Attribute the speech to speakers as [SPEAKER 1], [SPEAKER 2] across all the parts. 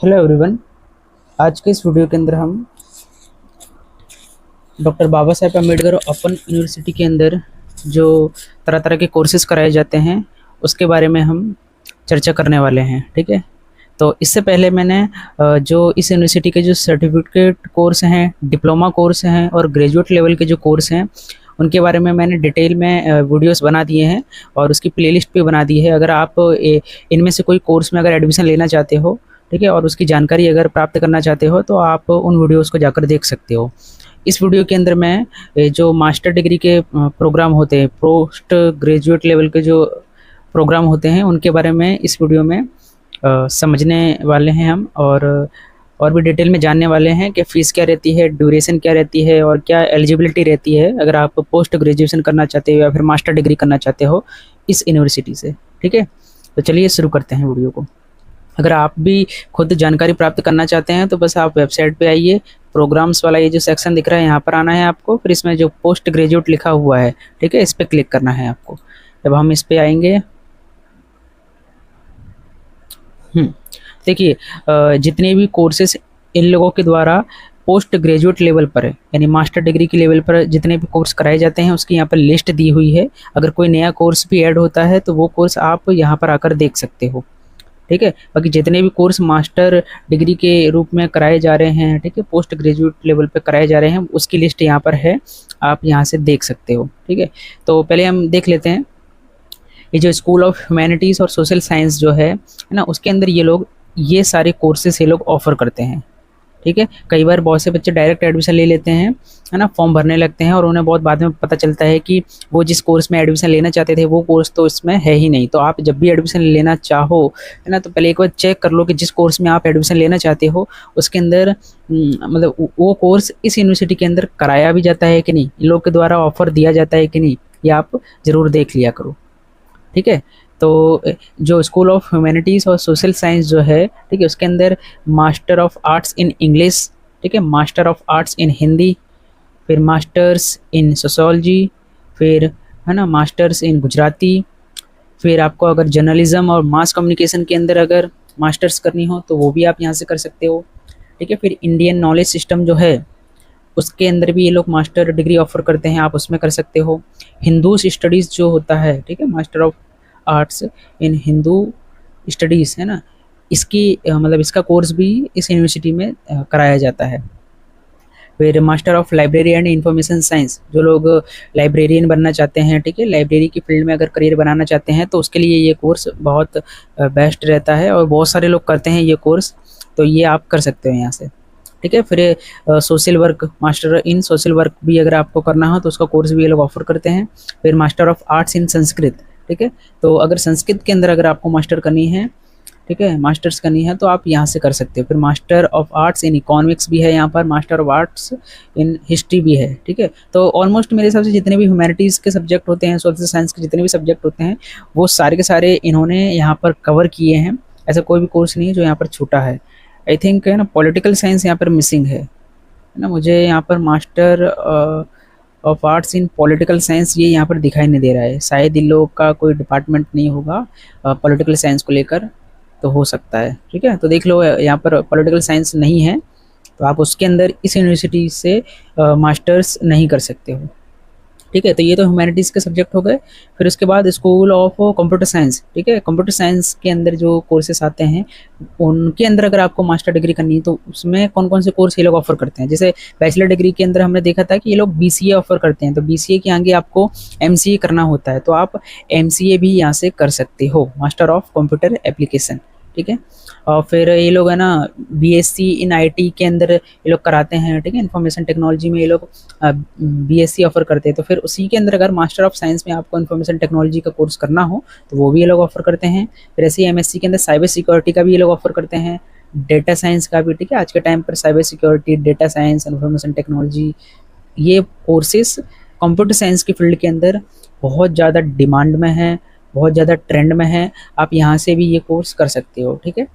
[SPEAKER 1] Hello everyone. आज के इस वीडियो के अंदर हम doctor Baba Saheb Ambedkar open university के अंदर जो तरह तरह के कोर्सेज कराए जाते हैं उसके बारे में हम चर्चा करने वाले हैं। ठीक है, तो इससे पहले मैंने जो इस यूनिवर्सिटी के जो सर्टिफिकेट कोर्स हैं, डिप्लोमा कोर्स हैं और ग्रेजुएट लेवल के जो कोर्स हैं उनके बारे में मैंने डिटेल में वीडियोस बना दिए हैं और उसकी प्लेलिस्ट भी बना दी है। अगर आप इनमें से कोई कोर्स में अगर एडमिशन लेना चाहते हो, ठीक है, और उसकी जानकारी अगर प्राप्त करना चाहते हो तो आप उन वीडियोस को जाकर देख सकते हो। इस वीडियो के अंदर मैं जो मास्टर डिग्री के प्रोग्राम होते हैं, पोस्ट ग्रेजुएट लेवल के जो प्रोग्राम होते हैं उनके बारे में इस वीडियो में समझने वाले हैं हम, और भी डिटेल में जानने वाले हैं कि फ़ीस क्या रहती है, ड्यूरेशन क्या रहती है और क्या एलिजिबिलिटी रहती है अगर आप पोस्ट ग्रेजुएशन करना चाहते हो या फिर मास्टर डिग्री करना चाहते हो इस यूनिवर्सिटी से। ठीक है, तो चलिए शुरू करते हैं वीडियो को। अगर आप भी खुद जानकारी प्राप्त करना चाहते हैं तो बस आप वेबसाइट पे आइए, प्रोग्राम्स वाला ये जो सेक्शन दिख रहा है यहाँ पर आना है आपको, फिर इसमें जो पोस्ट ग्रेजुएट लिखा हुआ है, ठीक है, इस पर क्लिक करना है आपको। जब हम इस पर आएंगे, देखिए जितने भी कोर्सेज इन लोगों के द्वारा पोस्ट ग्रेजुएट लेवल पर है यानी मास्टर डिग्री के लेवल पर जितने भी कोर्स कराए जाते हैं उसकी यहाँ पर लिस्ट दी हुई है। अगर कोई नया कोर्स भी ऐड होता है तो वो कोर्स आप यहाँ पर आकर देख सकते हो। ठीक है, बाकी जितने भी कोर्स मास्टर डिग्री के रूप में कराए जा रहे हैं, ठीक है, पोस्ट ग्रेजुएट लेवल पे कराए जा रहे हैं, उसकी लिस्ट यहाँ पर है, आप यहाँ से देख सकते हो। ठीक है, तो पहले हम देख लेते हैं ये जो स्कूल ऑफ ह्यूमैनिटीज़ और सोशल साइंस जो है ना, उसके अंदर ये सारे कोर्सेस ये लोग ऑफर करते हैं। ठीक है, कई बार बहुत से बच्चे डायरेक्ट एडमिशन ले लेते हैं, है ना, फॉर्म भरने लगते हैं और उन्हें बहुत बाद में पता चलता है कि वो जिस कोर्स में एडमिशन लेना चाहते थे वो कोर्स तो इसमें है ही नहीं। तो आप जब भी एडमिशन लेना चाहो, है ना, तो पहले एक बार चेक कर लो कि जिस कोर्स में आप एडमिशन लेना चाहते हो उसके अंदर मतलब वो कोर्स इस यूनिवर्सिटी के अंदर कराया भी जाता है कि नहीं, इन लोग के द्वारा ऑफर दिया जाता है कि नहीं, ये आप ज़रूर देख लिया करो। ठीक है, तो जो स्कूल ऑफ ह्यूमैनिटीज़ और सोशल साइंस जो है, ठीक है, उसके अंदर master of arts in English, ठीक है, मास्टर ऑफ आर्ट्स इन हिंदी, फिर मास्टर्स इन सोशोलॉजी, फिर है ना मास्टर्स इन गुजराती, फिर आपको अगर जर्नलिज्म और मास कम्युनिकेशन के अंदर अगर मास्टर्स करनी हो तो वो भी आप यहाँ से कर सकते हो। ठीक है, फिर इंडियन नॉलेज सिस्टम जो है उसके अंदर भी ये लोग मास्टर डिग्री ऑफर करते हैं, आप उसमें कर सकते हो। हिंदू स्टडीज़ जो होता है, ठीक है, master of arts in Hindu studies, है ना, इसकी मतलब इसका कोर्स भी इस यूनिवर्सिटी में कराया जाता है। फिर master of library and information science, जो लोग लाइब्रेरियन बनना चाहते हैं, ठीक है, लाइब्रेरी की फील्ड में अगर करियर बनाना चाहते हैं तो उसके लिए ये कोर्स बहुत बेस्ट रहता है और बहुत सारे लोग करते हैं ये कोर्स, तो ये आप कर सकते हो यहाँ से। ठीक है, फिर social work, master in social work भी अगर आपको करना हो तो उसका कोर्स भी ये लोग ऑफर करते हैं। फिर मास्टर ऑफ आर्ट्स इन संस्कृत, ठीक है, तो अगर संस्कृत के अंदर अगर आपको मास्टर करनी है, ठीक है, मास्टर्स करनी है तो आप यहाँ से कर सकते हो। फिर master of arts in economics भी है यहाँ पर, master of arts in history भी है। ठीक है, तो ऑलमोस्ट मेरे हिसाब से जितने भी ह्यूमैनिटीज़ के सब्जेक्ट होते हैं, सोशल साइंस के जितने भी सब्जेक्ट होते हैं वो सारे के सारे इन्होंने यहाँ पर कवर किए हैं। ऐसा कोई भी कोर्स नहीं है जो यहाँ पर छूटा है। आई थिंक है ना पॉलिटिकल साइंस यहाँ पर मिसिंग है ना, मुझे यहाँ पर master of arts in political science ये यहाँ पर दिखाई नहीं दे रहा है। शायद इन लोगों का कोई डिपार्टमेंट नहीं होगा पॉलिटिकल साइंस को लेकर, तो हो सकता है। ठीक है, तो देख लो यहाँ पर पॉलिटिकल साइंस नहीं है तो आप उसके अंदर इस यूनिवर्सिटी से मास्टर्स नहीं कर सकते हो। ठीक है, तो ये तो ह्यूमैनिटीज़ के सब्जेक्ट हो गए। फिर उसके बाद स्कूल ऑफ कंप्यूटर साइंस, ठीक है, कंप्यूटर साइंस के अंदर जो कोर्सेस आते हैं उनके अंदर अगर आपको मास्टर डिग्री करनी है तो उसमें कौन कौन से कोर्स ये लोग ऑफर करते हैं। जैसे बैचलर डिग्री के अंदर हमने देखा था कि ये लोग बीसीए ऑफर करते हैं, तो बीसीए के आगे आपको एमसीए करना होता है, तो आप एमसीए भी यहाँ से कर सकते हो, मास्टर ऑफ कंप्यूटर एप्लीकेशन। ठीक है, और फिर ये लोग है ना बीएससी इन आईटी के अंदर ये लोग कराते हैं। ठीक है, इन्फॉर्मेशन टेक्नोलॉजी में ये लोग बीएससी ऑफर करते हैं, तो फिर उसी के अंदर अगर मास्टर ऑफ साइंस में आपको इन्फॉर्मेशन टेक्नोलॉजी का कोर्स करना हो तो वो भी ये लोग ऑफर करते हैं। फिर ऐसे ही एमएससी के अंदर साइबर सिक्योरिटी का भी ये लोग ऑफर करते हैं, डेटा साइंस का भी। ठीक है, आज के टाइम पर cyber security, data science, information technology, ये कोर्सेस कंप्यूटर साइंस की फील्ड के अंदर बहुत ज़्यादा डिमांड में है, बहुत ज़्यादा ट्रेंड में है। आप यहाँ से भी ये कोर्स कर सकते हो। ठीक है,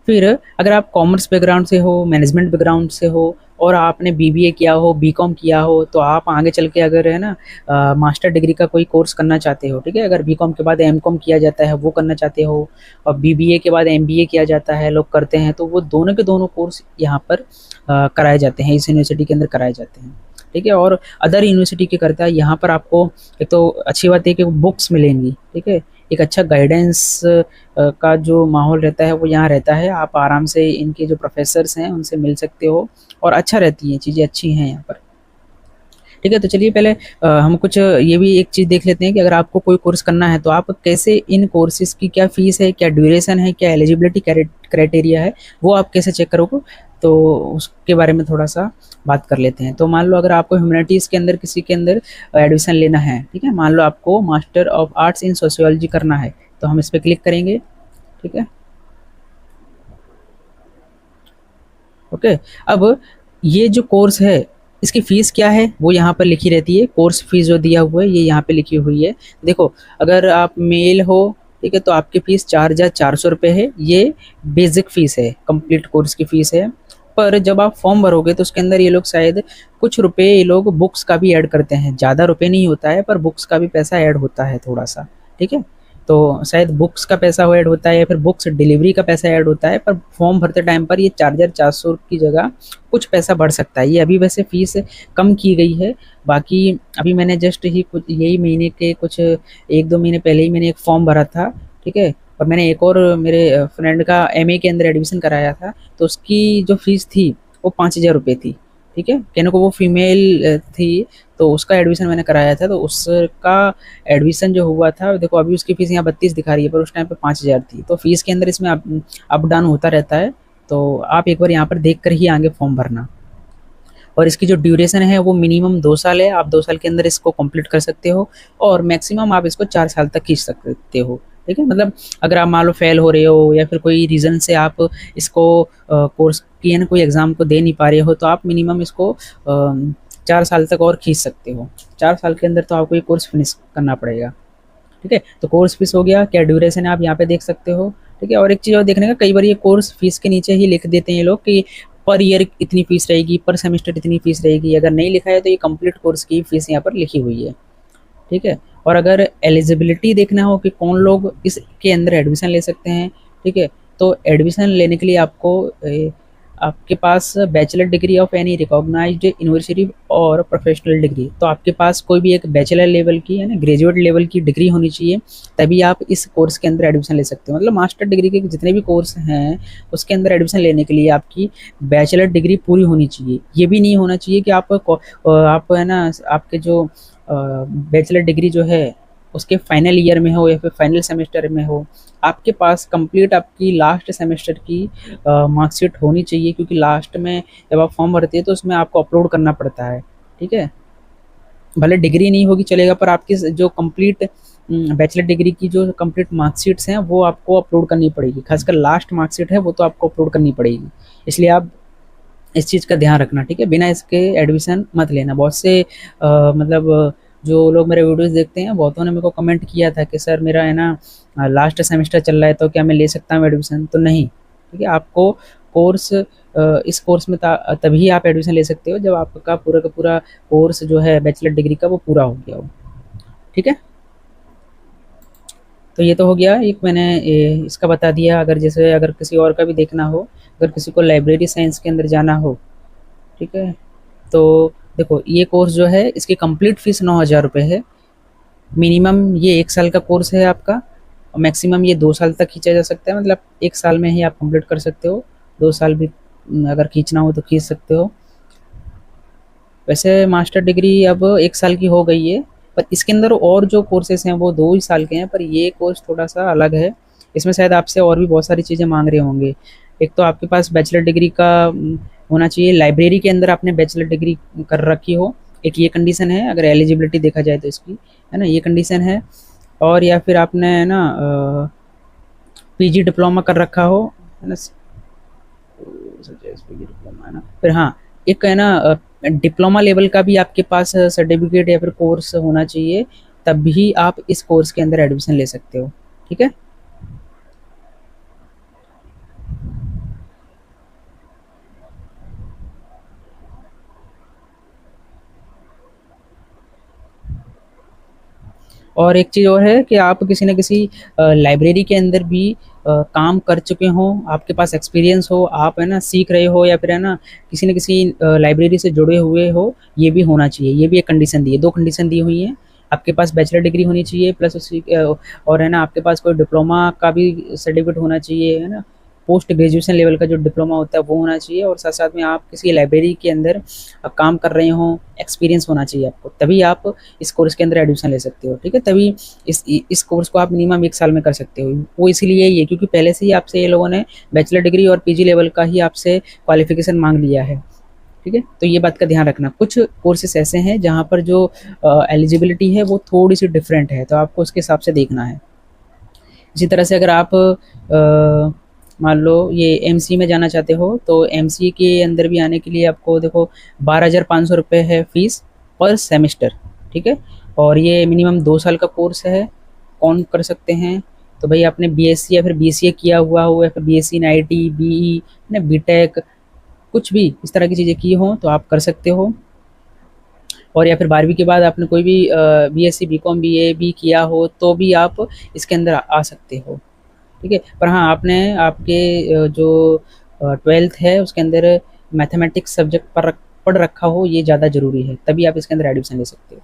[SPEAKER 1] फिर अगर आप कॉमर्स बैकग्राउंड से हो, मैनेजमेंट बैकग्राउंड से हो और आपने बीबीए किया हो, बीकॉम किया हो, तो आप आगे चल के अगर है ना मास्टर डिग्री का कोई कोर्स करना चाहते हो, ठीक है? अगर बीकॉम के बाद एमकॉम किया जाता है, वो करना चाहते हो और बीबीए के बाद एमबीए किया जाता है, लोग करते हैं, तो वो दोनों के दोनों कोर्स यहाँ पर कराए जाते हैं, इस यूनिवर्सिटी के अंदर कराए जाते हैं, ठीक है? और अदर यूनिवर्सिटी के करता है, यहाँ पर आपको एक तो अच्छी बात है कि बुक्स मिलेंगी, ठीक है? एक अच्छा गाइडेंस का जो माहौल रहता है वो यहाँ रहता है। आप आराम से इनके जो प्रोफेसर्स हैं उनसे मिल सकते हो और अच्छा रहती हैं, चीज़ें अच्छी हैं यहाँ पर। ठीक है, तो चलिए पहले हम कुछ ये भी एक चीज़ देख लेते हैं कि अगर आपको कोई कोर्स करना है तो आप कैसे इन कोर्सेज़ की क्या फ़ीस है, क्या ड्यूरेशन है, क्या एलिजिबिलिटी क्राइटेरिया है, वो आप कैसे चेक करोगे? तो उसके बारे में थोड़ा-सा बात कर लेते हैं। तो मान लो अगर आपको ह्यूमैनिटीज़ के अंदर किसी के अंदर एडमिशन लेना है, ठीक है? मान लो आपको master of arts in sociology करना है, तो हम इस पे क्लिक करेंगे, ठीक है? ओके, अब ये जो कोर्स है इसकी फ़ीस क्या है वो यहाँ पर लिखी रहती है। कोर्स फ़ीस जो दिया हुआ है ये यहाँ पे लिखी हुई है। देखो, अगर आप मेल हो, ठीक है, तो आपकी फ़ीस 4,400 रुपये है। ये बेसिक फ़ीस है, कंप्लीट कोर्स की फ़ीस है। पर जब आप फॉर्म भरोगे तो उसके अंदर ये लोग शायद कुछ रुपए ये लोग बुक्स का भी ऐड करते हैं। ज़्यादा रुपए नहीं होता है पर बुक्स का भी पैसा ऐड होता है थोड़ा-सा, ठीक है? तो शायद बुक्स का पैसा वो ऐड होता है या फिर बुक्स डिलीवरी का पैसा ऐड होता है, पर फॉर्म भरते टाइम पर ये 4,400 की जगह कुछ पैसा बढ़ सकता है। ये अभी वैसे फ़ीस कम की गई है। बाकी अभी मैंने जस्ट ही कुछ यही महीने के कुछ 1-2 महीने पहले ही मैंने एक फॉर्म भरा था, ठीक है? और मैंने एक और मेरे फ्रेंड का एमए के अंदर एडमिशन कराया था, तो उसकी जो फ़ीस थी वो 5,000 रुपए थी, ठीक है? कहने को वो फीमेल थी, तो उसका एडमिशन मैंने कराया था, तो उसका एडमिशन जो हुआ था, देखो अभी उसकी फ़ीस यहाँ 32 दिखा रही है पर उस टाइम पे 5,000 थी। तो फ़ीस के अंदर इसमें अप डाउन होता रहता है, तो आप एक बार यहाँ पर देख कर ही आगे फॉर्म भरना। और इसकी जो ड्यूरेशन है वो मिनिमम 2 साल है, आप 2 साल के अंदर इसको कंप्लीट कर सकते हो और मैक्सिमम आप इसको 4 साल तक खींच सकते हो, ठीक है? मतलब अगर आप मान लो फेल हो रहे हो या फिर कोई रीज़न से आप इसको कोर्स की है ना कोई एग्ज़ाम को दे नहीं पा रहे हो, तो आप मिनिमम इसको 4 साल तक और खींच सकते हो। 4 साल के अंदर तो आपको ये कोर्स फिनिश करना पड़ेगा, ठीक है? तो कोर्स फीस हो गया, क्या ड्यूरेशन है आप यहाँ पे देख सकते हो, ठीक है? और एक चीज़ और देखने का, कई बार ये कोर्स फीस के नीचे ही लिख देते हैं ये लोग कि पर ईयर इतनी फीस रहेगी, पर सेमेस्टर इतनी फीस रहेगी। अगर नहीं लिखा है तो ये कंप्लीट कोर्स की फीस यहाँ पर लिखी हुई है, ठीक है? और अगर एलिजिबिलिटी देखना हो कि कौन लोग इसके अंदर एडमिशन ले सकते हैं, ठीक है? तो एडमिशन लेने के लिए आपको आपके पास bachelor degree of any recognised university और प्रोफेशनल डिग्री, तो आपके पास कोई भी एक बैचलर लेवल की है ना ग्रेजुएट लेवल की डिग्री होनी चाहिए, तभी आप इस कोर्स के अंदर एडमिशन ले सकते हो। मतलब मास्टर डिग्री के जितने भी कोर्स हैं उसके अंदर एडमिशन लेने के लिए आपकी बैचलर डिग्री पूरी होनी चाहिए। ये भी नहीं होना चाहिए कि आप है ना आपके जो बैचलर डिग्री जो है उसके फाइनल ईयर में हो या फिर फाइनल सेमेस्टर में हो, आपके पास कंप्लीट आपकी लास्ट सेमेस्टर की मार्कशीट होनी चाहिए, क्योंकि लास्ट में जब आप फॉर्म भरते हैं तो उसमें आपको अपलोड करना पड़ता है, ठीक है? भले डिग्री नहीं होगी चलेगा, पर आपकी जो कंप्लीट बैचलर डिग्री की जो कंप्लीट मार्कशीट्स हैं वो आपको अपलोड करनी पड़ेगी, खासकर लास्ट मार्कशीट है वो तो आपको अपलोड करनी पड़ेगी। इसलिए आप इस चीज़ का ध्यान रखना, ठीक है? बिना इसके एडमिशन मत लेना। बहुत से मतलब जो लोग मेरे वीडियोस देखते हैं बहुतों ने मेरे को कमेंट किया था कि सर मेरा है ना लास्ट सेमेस्टर चल रहा है तो क्या मैं ले सकता हूँ एडमिशन? तो नहीं, ठीक है? आपको कोर्स इस कोर्स में तभी आप एडमिशन ले सकते हो जब आपका पूरा का पूरा कोर्स जो है बैचलर डिग्री का वो पूरा हो गया हो, ठीक है? तो ये तो हो गया एक मैंने इसका बता दिया। अगर जैसे अगर किसी और का भी देखना हो, अगर किसी को लाइब्रेरी साइंस के अंदर जाना हो, ठीक है? तो देखो ये कोर्स जो है इसकी कंप्लीट फ़ीस 9,000 रुपये है। मिनिमम ये 1 साल का कोर्स है आपका और मैक्सिमम ये 2 साल तक खींचा जा सकता है, मतलब 1 साल में ही आप कंप्लीट कर सकते हो, 2 साल भी अगर खींचना हो तो खींच सकते हो। वैसे मास्टर डिग्री अब 1 साल की हो गई है, पर इसके अंदर और जो कोर्सेज़ हैं वो 2 ही साल के हैं, पर ये कोर्स थोड़ा-सा अलग है। इसमें शायद आपसे और भी बहुत सारी चीज़ें माँग रहे होंगे। एक तो आपके पास बैचलर डिग्री का होना चाहिए, लाइब्रेरी के अंदर आपने बैचलर डिग्री कर रखी हो, एक ये कंडीशन है अगर एलिजिबिलिटी देखा जाए तो इसकी, है ना? ये कंडीशन है। और या फिर आपने है ना पीजी डिप्लोमा कर रखा हो, है ना? पीजी डिप्लोमा है ना? फिर हाँ, एक है ना डिप्लोमा लेवल का भी आपके पास सर्टिफिकेट या फिर कोर्स होना चाहिए, तभी आप इस कोर्स के अंदर एडमिशन ले सकते हो, ठीक है? और एक चीज़ और है कि आप किसी न किसी लाइब्रेरी के अंदर भी काम कर चुके हों, आपके पास एक्सपीरियंस हो, आप है ना सीख रहे हो, या फिर है ना किसी न किसी लाइब्रेरी से जुड़े हुए हो, ये भी होना चाहिए। ये भी एक कंडीशन दी है, 2 कंडीशन दी हुई हैं। आपके पास बैचलर डिग्री होनी चाहिए, प्लस और है ना आपके पास कोई डिप्लोमा का भी सर्टिफिकेट होना चाहिए, है ना। पोस्ट ग्रेजुएशन लेवल का जो डिप्लोमा होता है वो होना चाहिए, और साथ-साथ में आप किसी लाइब्रेरी के अंदर काम कर रहे हों, एक्सपीरियंस होना चाहिए आपको, तभी आप इस कोर्स के अंदर एडमिशन ले सकते हो, ठीक है? तभी इस कोर्स को आप मिनिमम 1 साल में कर सकते हो। वो इसीलिए ये क्योंकि पहले से ही आपसे ये लोगों ने बैचलर डिग्री और पीजी लेवल का ही आपसे क्वालिफ़िकेशन माँग लिया है, ठीक है? तो ये बात का ध्यान रखना। कुछ कोर्सेज़ ऐसे हैं जहाँ पर जो एलिजिबिलिटी है वो थोड़ी-सी डिफरेंट है, तो आपको उसके हिसाब से देखना है। इसी तरह से अगर आप मान लो ये एमसीए में जाना चाहते हो, तो एमसीए के अंदर भी आने के लिए आपको देखो 12,500 रुपये है फ़ीस पर सेमेस्टर, ठीक है? और ये मिनिमम 2 साल का कोर्स है। कौन कर सकते हैं? तो भई आपने बीएससी या फिर बीसीए किया हुआ हो, या फिर बीएससी इन आईटी, बीई, ना बीटेक, कुछ भी इस तरह की चीज़ें की हों तो आप कर सकते हो। और या फिर 12वीं के बाद आपने कोई भी बीएससी, बीकॉम, बीए भी किया हो तो भी आप इसके अंदर आ सकते हो, ठीक है? पर हाँ, आपने आपके जो 12th है उसके अंदर मैथमेटिक्स सब्जेक्ट पढ़ रखा हो, ये ज़्यादा ज़रूरी है, तभी आप इसके अंदर एडमिशन ले सकते हो।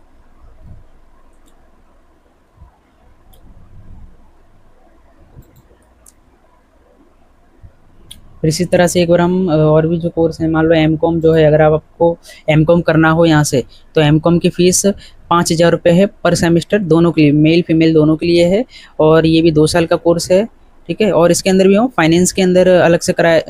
[SPEAKER 1] फिर इसी तरह से एक बार हम और भी जो कोर्स हैं, मान लो एमकॉम जो है, अगर आप आपको एमकॉम करना हो यहाँ से, तो एमकॉम की फ़ीस 5,000 रुपये है पर सेमेस्टर, दोनों के लिए, मेल फीमेल दोनों के लिए है। और ये भी 2 साल का कोर्स है, ठीक है? और इसके अंदर भी हो फाइनेंस के अंदर अलग से कराए,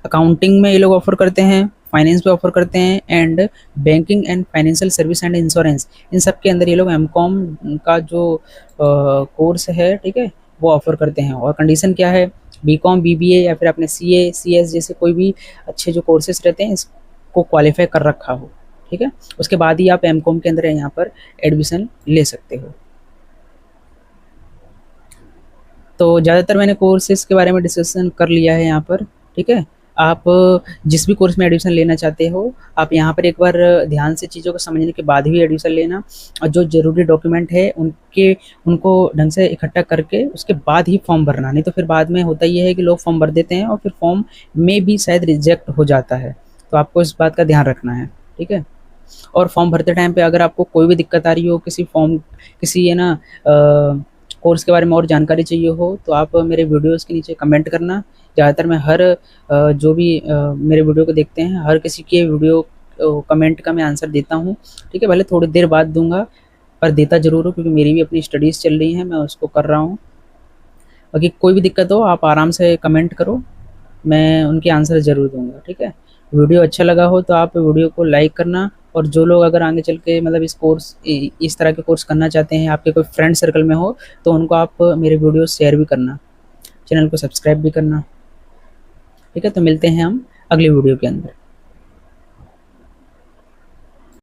[SPEAKER 1] अकाउंटिंग में ये लोग ऑफ़र करते हैं, फाइनेंस भी ऑफ़र करते हैं, and banking and financial service and insurance, इन सब के अंदर ये लोग एमकॉम का जो कोर्स है, ठीक है, वो ऑफ़र करते हैं। और कंडीशन क्या है? बीकॉम, बीबीए या फिर आपने सीए, सीएस जैसे कोई भी अच्छे जो कोर्सेज़ रहते हैं इसको क्वालिफ़ाई कर रखा हो, ठीक है? उसके बाद ही आप एमकॉम के अंदर यहाँ पर एडमिशन ले सकते हो। तो ज़्यादातर मैंने कोर्सेज़ के बारे में डिस्कशन कर लिया है यहाँ पर, ठीक है? आप जिस भी कोर्स में एडमिशन लेना चाहते हो, आप यहाँ पर एक बार ध्यान से चीज़ों को समझने के बाद ही एडमिशन लेना, और जो ज़रूरी डॉक्यूमेंट है उनको ढंग से इकट्ठा करके उसके बाद ही फॉर्म भरना। नहीं तो फिर बाद में होता ये है कि लोग फॉर्म भर देते हैं और फिर फॉर्म में भी शायद रिजेक्ट हो जाता है। तो आपको इस बात का ध्यान रखना है, ठीक है? और फॉर्म भरते टाइम पे अगर आपको कोई भी दिक्कत आ रही हो, किसी है ना कोर्स के बारे में और जानकारी चाहिए हो, तो आप मेरे वीडियोज़ के नीचे कमेंट करना। ज़्यादातर मैं हर जो भी मेरे वीडियो को देखते हैं, हर किसी के वीडियो कमेंट का मैं आंसर देता हूँ, ठीक है? भले थोड़ी देर बाद दूँगा, पर देता ज़रूर हूँ, क्योंकि मेरी भी अपनी स्टडीज़ चल रही हैं, मैं उसको कर रहा हूँ। बाकी कोई भी दिक्कत हो आप आराम से कमेंट करो, मैं उनके आंसर ज़रूर दूँगा, ठीक है? वीडियो अच्छा लगा हो तो आप वीडियो को लाइक करना, और जो लोग अगर आगे चल के मतलब इस तरह के कोर्स करना चाहते हैं, आपके कोई फ्रेंड सर्कल में हो, तो उनको आप मेरे वीडियो शेयर भी करना, चैनल को सब्सक्राइब भी करना, ठीक है? तो मिलते हैं हम अगली वीडियो के अंदर।